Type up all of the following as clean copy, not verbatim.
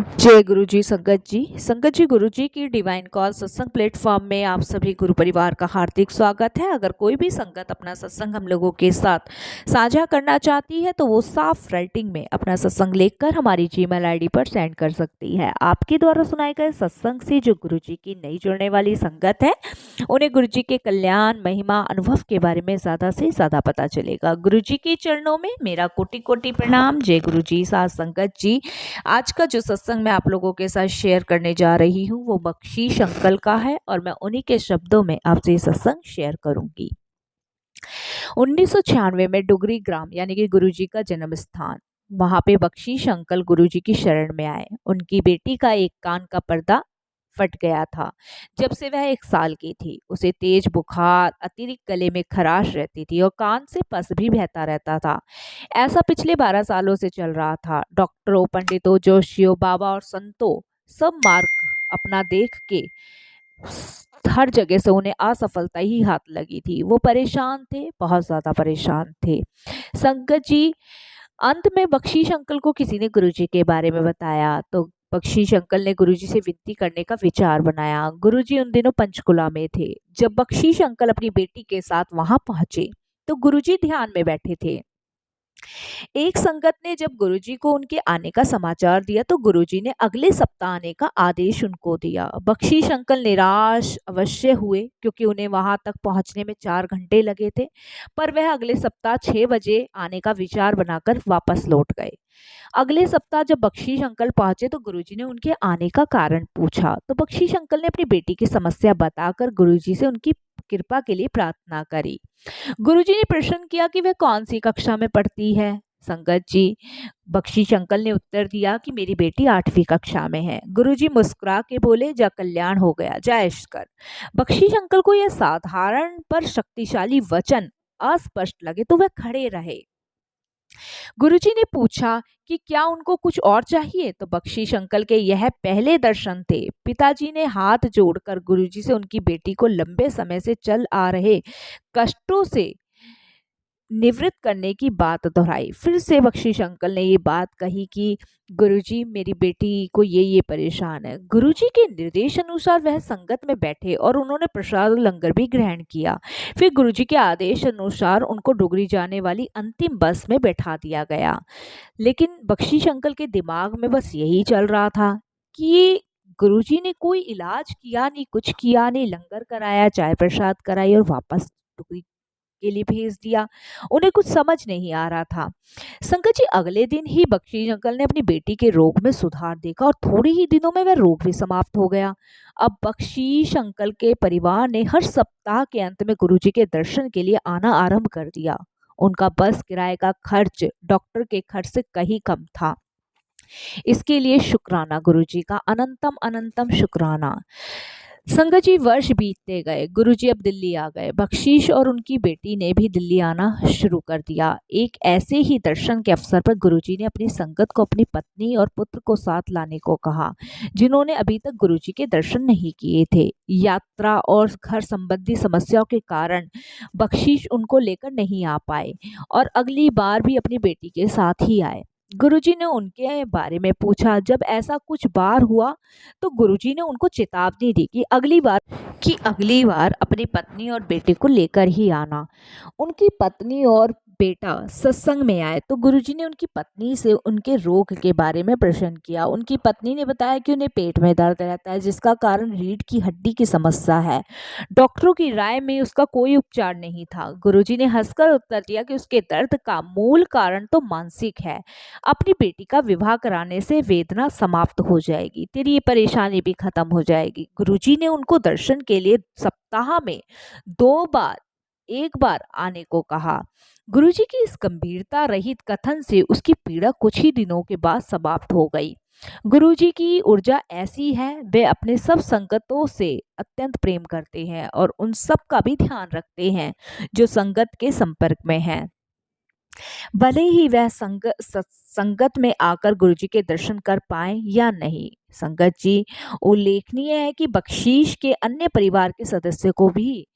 जय गुरु जी संगत जी गुरु जी की डिवाइन कॉल सत्संग प्लेटफॉर्म में आप सभी गुरु परिवार का हार्दिक स्वागत है। अगर कोई भी संगत अपना सत्संग हम लोगों के साथ साझा करना चाहती है तो वो साफ राइटिंग में अपना सत्संग लिखकर हमारी जीमेल आईडी पर सेंड कर सकती है। आपके द्वारा सुनाए गए सत्संग से जो गुरु जी की नई जुड़ने वाली संगत है उन्हें गुरु जी के कल्याण महिमा अनुभव के बारे में ज़्यादा से ज़्यादा पता चलेगा। गुरु जी के चरणों में मेरा कोटि कोटि प्रणाम। जय गुरु जी। साथ संगत जी, आज का जो सत्संग मैं आप लोगों के साथ शेयर करने जा रही हूँ वो बख्शीश अंकल का है और मैं उन्हीं के शब्दों में आपसे ये सत्संग शेयर करूंगी। 1996 में डुगरी ग्राम यानी कि गुरुजी का जन्म स्थान, वहां पे बख्शीश अंकल गुरुजी की शरण में आए। उनकी बेटी का एक कान का पर्दा फट गया था जब से वह 1 साल की थी। उसे तेज बुखार, अतिरिक्त गले में खराश रहती थी और कान से पस भी बहता रहता था। ऐसा पिछले 12 सालों से चल रहा था। डॉक्टरों, पंडितों, जोशियों, बाबा और संतों सब मार्ग अपना देख के हर जगह से उन्हें असफलता ही हाथ लगी थी। वो परेशान थे, बहुत ज्यादा परेशान थे। संगत जी, अंत में बख्शीश अंकल को किसी ने गुरुजी के बारे में बताया तो बख्शीश अंकल ने गुरुजी से विनती करने का विचार बनाया। गुरुजी उन दिनों पंचकुला में थे। जब बख्शीश अंकल अपनी बेटी के साथ वहां पहुंचे तो गुरुजी ध्यान में बैठे थे। एक संगत ने जब गुरुजी को उनके आने का समाचार दिया तो गुरुजी ने अगले सप्ताह आने का आदेश उनको दिया। बख्शीश अंकल निराश अवश्य हुए क्योंकि उन्हें वहां तक पहुंचने में 4 घंटे लगे थे, पर वह अगले सप्ताह 6 बजे आने का विचार बनाकर वापस लौट गए। अगले सप्ताह जब बख्शीश अंकल पहुंचे तो गुरुजी ने उनके आने का कारण पूछा तो बख्शीश अंकल ने अपनी बेटी की समस्या बताकर गुरुजी से उनकी कृपा के लिए प्रार्थना करी। गुरुजी ने प्रश्न किया कि वह कौन सी कक्षा में पढ़ती है। संगत जी, बख्शीश अंकल ने उत्तर दिया कि मेरी बेटी 8वीं कक्षा में है। गुरुजी मुस्कुरा के बोले, जा कल्याण हो गया, जा ऐश कर। बख्शीश अंकल को यह साधारण पर शक्तिशाली वचन अस्पष्ट लगे तो वह खड़े रहे। गुरुजी ने पूछा कि क्या उनको कुछ और चाहिए, तो बख्शीश अंकल के यह पहले दर्शन थे। पिताजी ने हाथ जोड़कर गुरुजी से उनकी बेटी को लंबे समय से चल आ रहे कष्टों से निवृत्त करने की बात दोहराई। फिर से बख्शीश अंकल ने ये बात कही कि गुरुजी, मेरी बेटी को ये परेशान है। गुरुजी के निर्देश अनुसार वह संगत में बैठे और उन्होंने प्रसाद और लंगर भी ग्रहण किया। फिर गुरुजी के आदेश अनुसार उनको डुगरी जाने वाली अंतिम बस में बैठा दिया गया। लेकिन बख्शीश अंकल के दिमाग में बस यही चल रहा था कि गुरुजी ने कोई इलाज किया नहीं, कुछ किया नहीं, लंगर कराया, चाय प्रसाद कराई और वापस डुगरी के लिए भेज दिया। उन्हें कुछ समझ नहीं आ रहा था। संकट जी, अगले दिन ही बख्शीश अंकल ने अपनी बेटी के रोग में सुधार देखा और थोड़े ही दिनों में वह रोग भी समाप्त हो गया। अब बख्शीश अंकल के परिवार ने हर सप्ताह के अंत में गुरुजी के दर्शन के लिए आना आरंभ कर दिया। उनका बस किराए का खर्च डॉक्टर के खर्च से कहीं कम था। इसके लिए शुक्राना गुरुजी का, अनंतम अनंतम शुक्राना। संगत जी, वर्ष बीतते गए। गुरुजी अब दिल्ली आ गए। बख्शीश और उनकी बेटी ने भी दिल्ली आना शुरू कर दिया। एक ऐसे ही दर्शन के अवसर पर गुरुजी ने अपनी संगत को अपनी पत्नी और पुत्र को साथ लाने को कहा, जिन्होंने अभी तक गुरुजी के दर्शन नहीं किए थे। यात्रा और घर संबंधी समस्याओं के कारण बख्शीश उनको लेकर नहीं आ पाए और अगली बार भी अपनी बेटी के साथ ही आए। गुरुजी ने उनके बारे में पूछा। जब ऐसा कुछ बार हुआ तो गुरुजी ने उनको चेतावनी दी कि अगली बार अपनी पत्नी और बेटे को लेकर ही आना। उनकी पत्नी और बेटा सत्संग में आए तो गुरुजी ने उनकी पत्नी से उनके रोग के बारे में प्रश्न किया। उनकी पत्नी ने बताया कि उन्हें पेट में दर्द रहता है, जिसका कारण रीढ़ की हड्डी की समस्या है। डॉक्टरों की राय में उसका कोई उपचार नहीं था। गुरुजी ने हंसकर उत्तर दिया कि उसके दर्द का मूल कारण तो मानसिक है। अपनी बेटी का विवाह कराने से वेदना समाप्त हो जाएगी, तेरी ये परेशानी भी खत्म हो जाएगी। गुरुजी ने उनको दर्शन के लिए सप्ताह में 2 बार, एक बार आने को कहा। गुरुजी की इस गंभीरता रहित कथन से उसकी पीड़ा कुछ ही दिनों के बाद समाप्त हो गई। गुरुजी की ऊर्जा ऐसी है, वे अपने सब संगतों से अत्यंत प्रेम करते हैं और उन सब का भी ध्यान रखते हैं जो संगत के संपर्क में हैं। भले ही वह संगत में आकर गुरुजी के दर्शन कर पाए या नहीं। संगत जी, उल्लेखनीय है कि बख्शीश के अन्य परिवार के सदस्य को भी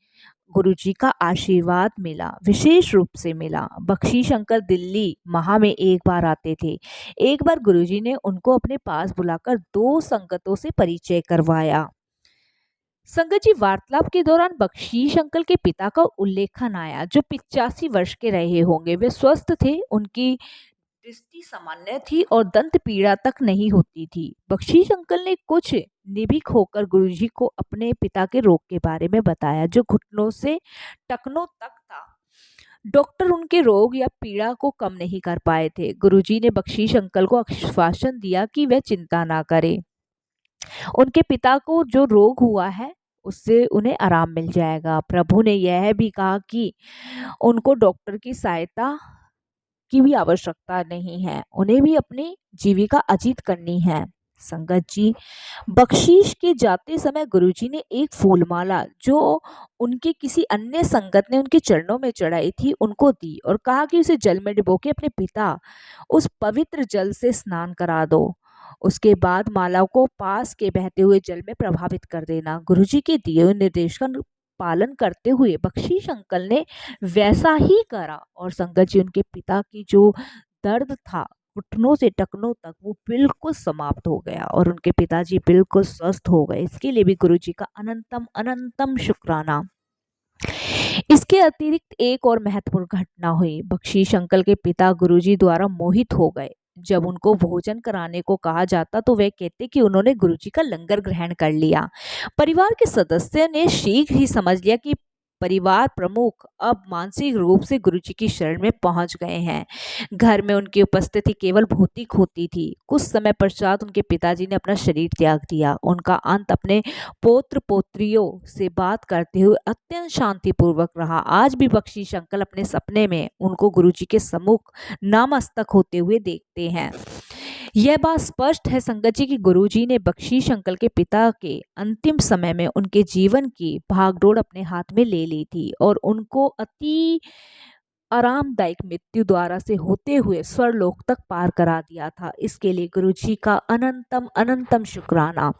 गुरुजी का आशीर्वाद मिला, विशेष रूप से मिला। बख्शीश अंकल दिल्ली माह में एक बार आते थे। एक बार गुरुजी ने उनको अपने पास बुलाकर दो संगतों से परिचय करवाया। संगत जी, वार्तालाप के दौरान बख्शीश अंकल के पिता का उल्लेखन आया, जो 85 वर्ष के रहे होंगे। वे स्वस्थ थे, उनकी दृष्टि सामान्य थी और दंत पीड़ा तक नहीं होती थी। बख्शीश अंकल ने कुछ निभिक होकर गुरुजी को अपने पिता के रोग के बारे में बताया, जो घुटनों से टखनों तक था। डॉक्टर उनके रोग या पीड़ा को कम नहीं कर पाए थे। गुरुजी ने बख्शीश अंकल को आश्वासन दिया कि वह चिंता ना करें, उनके पिता को जो रोग हुआ है उससे उन्हें आराम मिल जाएगा। प्रभु ने यह भी कहा कि उनको डॉक्टर की सहायता की भी आवश्यकता नहीं है, उन्हें भी अपनी जीविका अर्जित करनी है। संगत जी, बख्शीश के जाते समय गुरुजी ने एक फूलमाला जो उनके किसी अन्य संगत ने उनके चरणों में चढ़ाई थी उनको दी और कहा कि उसे जल में डुबो के अपने पिता उस पवित्र जल से स्नान करा दो। उसके बाद माला को पास के बहते हुए जल में प्रभावित कर देना। गुरुजी के दिए हुए निर्देश का पालन करते हुए बख्शीश अंकल ने वैसा ही करा और संगत जी, उनके पिता की जो दर्द था घुटनों से टखनों तक, वो बिल्कुल समाप्त हो गया और उनके पिताजी बिल्कुल स्वस्थ हो गए। इसके लिए भी गुरुजी का अनंतम अनंतम शुक्राना। इसके अतिरिक्त एक और महत्वपूर्ण घटना हुई। बख्शीश अंकल के पिता गुरुजी द्वारा मोहित हो गए। जब उनको भोजन कराने को कहा जाता तो वे कहते कि उन्होंने गुरुजी का लंगर ग्रहण कर लिया। परिवार के सदस्य ने शीघ्र ही समझ लिया कि परिवार प्रमुख अब मानसिक रूप से गुरुजी की शरण में पहुंच गए हैं। घर में उनकी उपस्थिति केवल भौतिक होती थी। कुछ समय पश्चात उनके पिताजी ने अपना शरीर त्याग दिया। उनका अंत अपने पौत्र पौत्रियों से बात करते हुए अत्यंत शांतिपूर्वक रहा। आज भी बख्शीश अंकल अपने सपने में उनको गुरुजी के सम्मुख नतमस्तक होते हुए देखते हैं। यह बात स्पष्ट है संगत जी कि गुरुजी ने बख्शीश अंकल के पिता के अंतिम समय में उनके जीवन की भागदौड़ अपने हाथ में ले ली थी और उनको अति आरामदायक मृत्यु द्वारा से होते हुए स्वर्लोक तक पार करा दिया था। इसके लिए गुरुजी का अनंतम अनंतम शुक्राना।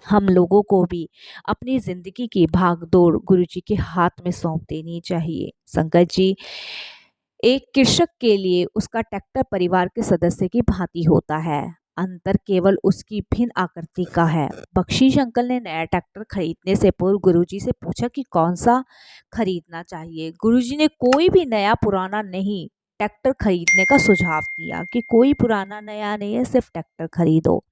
हम लोगों को भी अपनी जिंदगी की भागदौड़ गुरुजी के हाथ में सौंप देनी चाहिए। संगत जी, एक कृषक के लिए उसका ट्रैक्टर परिवार के सदस्य की भांति होता है, अंतर केवल उसकी भिन्न आकृति का है। बख्शीश अंकल ने नया ट्रैक्टर खरीदने से पूर्व गुरुजी से पूछा कि कौन सा खरीदना चाहिए। गुरुजी ने कोई भी नया पुराना नहीं, ट्रैक्टर खरीदने का सुझाव दिया कि कोई पुराना नया नहीं है, सिर्फ ट्रैक्टर खरीदो।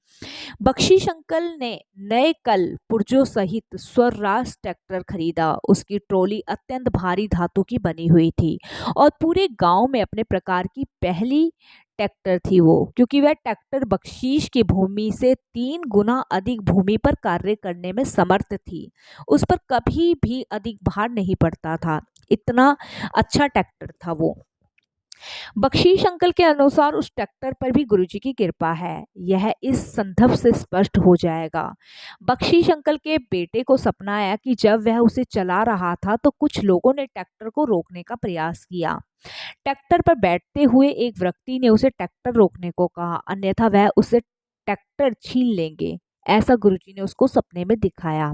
बख्शीश अंकल ने नए कल पुर्जों सहित स्वराज ट्रैक्टर खरीदा। उसकी ट्रॉली अत्यंत भारी धातु की बनी हुई थी और पूरे गांव में अपने प्रकार की पहली ट्रैक्टर थी वो, क्योंकि वह ट्रैक्टर बख्शीश की भूमि से 3 गुना अधिक भूमि पर कार्य करने में समर्थ थी। उस पर कभी भी अधिक भार नहीं पड़ता था, इतना अच्छा ट्रैक्टर था वो। बख्शीश अंकल के अनुसार उस ट्रैक्टर पर भी गुरुजी की कृपा है, यह इस संदर्भ से स्पष्ट हो जाएगा। बख्शीश अंकल के बेटे को सपना आया कि जब वह उसे चला रहा था तो कुछ लोगों ने ट्रैक्टर को रोकने का प्रयास किया। ट्रैक्टर पर बैठते हुए एक व्यक्ति ने उसे ट्रैक्टर रोकने को कहा, अन्यथा वह उसे ट्रैक्टर छीन लेंगे। ऐसा गुरुजी ने उसको सपने में दिखाया।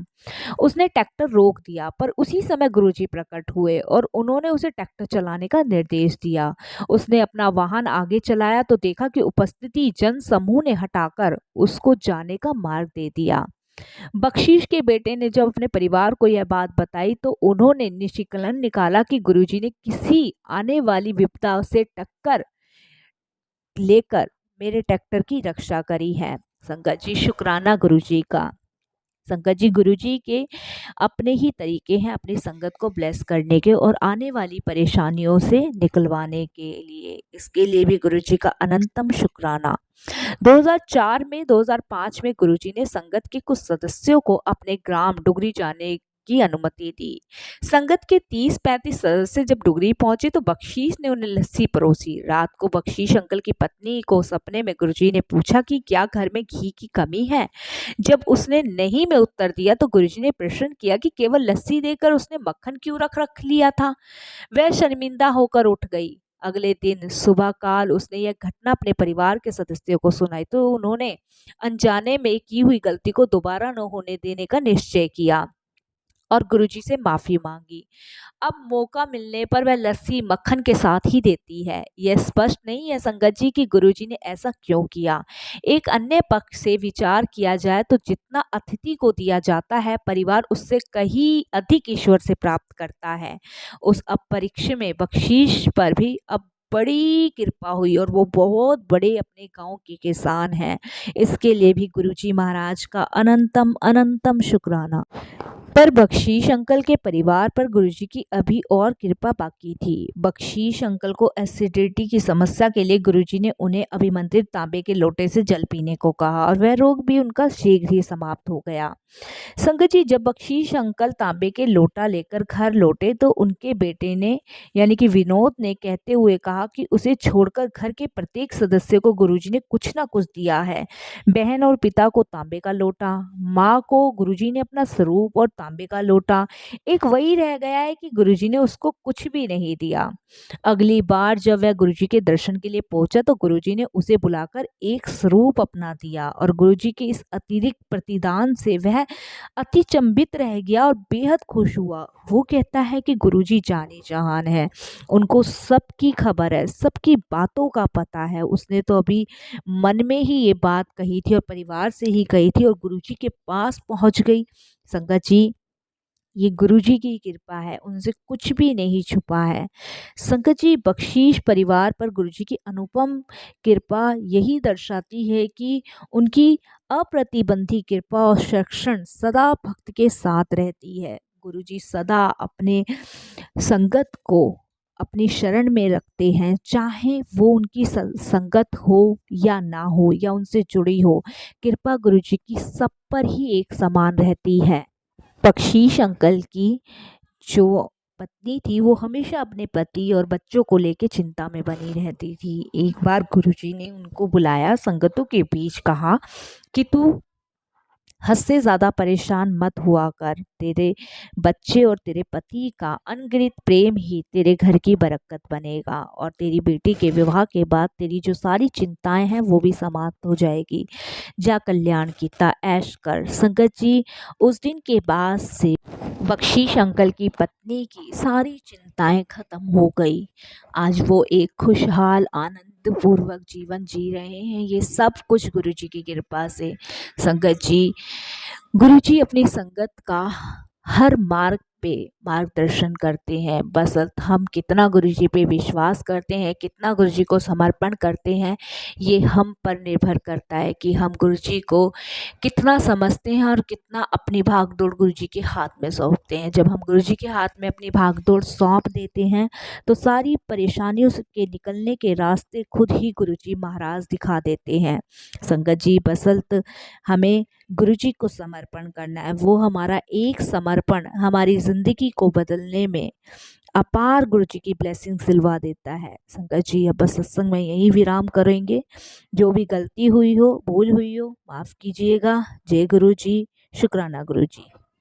उसने ट्रैक्टर रोक दिया, पर उसी समय गुरुजी प्रकट हुए और उन्होंने उसे ट्रैक्टर चलाने का निर्देश दिया। उसने अपना वाहन आगे चलाया तो देखा कि उपस्थिति जन समूह ने हटाकर उसको जाने का मार्ग दे दिया। बख्शीश के बेटे ने जब अपने परिवार को यह बात बताई तो उन्होंने निष्कलन निकाला कि गुरुजी ने किसी आने वाली विपदा से टक्कर लेकर मेरे ट्रैक्टर की रक्षा करी है। संगत जी, शुक्राना गुरुजी का। संगत जी, गुरुजी के अपने ही तरीके हैं अपनी संगत को ब्लेस करने के और आने वाली परेशानियों से निकलवाने के लिए। इसके लिए भी गुरुजी का अनंतम शुक्राना। 2005 में गुरुजी ने संगत के कुछ सदस्यों को अपने ग्राम डुगरी जाने की अनुमति दी। संगत के 30-35 सदस्य जब डुगरी पहुंचे तो बख्शीश ने उन्हें लस्सी परोसी। रात को बख्शीश अंकल की पत्नी को सपने में गुरुजी ने पूछा कि क्या घर में घी की कमी है। जब उसने नहीं में उत्तर दिया तो गुरुजी ने प्रश्न किया कि केवल लस्सी देकर उसने मक्खन क्यों रख लिया था। वह शर्मिंदा होकर उठ गई। अगले दिन सुबह काल उसने यह घटना अपने परिवार के सदस्यों को सुनाई तो उन्होंने अनजाने में की हुई गलती को दोबारा न होने देने का निश्चय किया और गुरुजी से माफी मांगी। अब मौका मिलने पर वह लस्सी मक्खन के साथ ही देती है। यह स्पष्ट नहीं है संगत जी कि गुरुजी ने ऐसा क्यों किया। एक अन्य पक्ष से विचार किया जाए तो जितना अतिथि को दिया जाता है परिवार उससे कहीं अधिक ईश्वर से प्राप्त करता है। उस अपरिक्ष में बख्शीश पर भी अब बड़ी कृपा हुई और वो बहुत बड़े अपने गांव के किसान हैं। इसके लिए भी गुरुजी महाराज का अनंतम अनंतम शुक्राना। पर बख्शीश अंकल के परिवार पर गुरुजी की अभी और कृपा बाकी थी। बख्शीश अंकल को एसिडिटी की समस्या के लिए गुरुजी ने उन्हें अभिमंत्रित तांबे के लोटे से जल पीने को कहा और वह रोग भी उनका शीघ्र ही समाप्त हो गया। संगत जी, जब बख्शीश अंकल तांबे के लोटा लेकर घर लौटे तो उनके बेटे ने यानी कि विनोद ने कहते हुए कहा कि उसे छोड़कर घर के प्रत्येक सदस्य को गुरुजी ने कुछ ना कुछ दिया है। बहन और पिता को तांबे का लोटा, माँ को गुरुजी ने अपना स्वरूप और तांबे का लोटा। एक वही रह गया है कि गुरुजी ने उसको कुछ भी नहीं दिया। अगली बार जब वह गुरुजी के दर्शन के लिए पहुंचा तो गुरुजी ने उसे बुलाकर एक स्वरूप अपना दिया और गुरुजी के इस अतिरिक्त प्रतिदान से वह अतिचंबित रह गया और बेहद खुश हुआ। वो कहता है कि गुरुजी जाने जहान है, उनको सबकी खबर है, सबकी बातों का पता है। उसने तो अभी मन में ही ये बात कही थी और परिवार से ही कही थी और गुरुजी के पास पहुंच गई। संगत जी, ये गुरुजी की कृपा है, उनसे कुछ भी नहीं छुपा है। संगत जी, बख्शीश परिवार पर गुरुजी की अनुपम कृपा यही दर्शाती है कि उनकी अप्रतिबंधी कृपा और संरक्षण सदा भक्त के साथ रहती है। गुरुजी सदा अपने संगत को अपनी शरण में रखते हैं, चाहे वो उनकी संगत हो या ना हो या उनसे जुड़ी हो। कृपा गुरुजी की सब पर ही एक समान रहती है। बख्शीश अंकल की जो पत्नी थी वो हमेशा अपने पति और बच्चों को लेके चिंता में बनी रहती थी। एक बार गुरुजी ने उनको बुलाया, संगतों के बीच कहा कि तू हद से ज्यादा परेशान मत हुआ कर। तेरे बच्चे और तेरे पति का अनगिनत प्रेम ही तेरे घर की बरकत बनेगा और तेरी बेटी के विवाह के बाद तेरी जो सारी चिंताएं हैं वो भी समाप्त हो जाएगी। जा कल्याण कीता ऐश कर। संगत जी, उस दिन के बाद से बख्शीश अंकल की पत्नी की सारी चिंताएं खत्म हो गई। आज वो एक खुशहाल आनंद पूर्वक जीवन जी रहे हैं। ये सब कुछ गुरुजी की कृपा से। संगत जी, गुरुजी अपनी संगत का हर मार्ग पे मार्गदर्शन करते हैं। बस हम कितना गुरुजी पे विश्वास करते हैं, कितना गुरुजी को समर्पण करते हैं, ये हम पर निर्भर करता है कि हम गुरुजी को कितना समझते हैं और कितना अपनी भागदौड़ गुरुजी के हाथ में सौंपते हैं। जब हम गुरुजी के हाथ में अपनी भागदौड़ सौंप देते हैं तो सारी परेशानियों से के निकलने के रास्ते खुद ही गुरुजी महाराज दिखा देते हैं। संगत जी, बसंत हमें गुरुजी को समर्पण करना है। वो हमारा एक समर्पण हमारी ज़िंदगी को बदलने में अपार गुरुजी की ब्लेसिंग दिलवा देता है। संगत जी, अब बस सत्संग में यही विराम करेंगे। जो भी गलती हुई हो, भूल हुई हो, माफ़ कीजिएगा। जय गुरुजी, शुक्राना गुरुजी।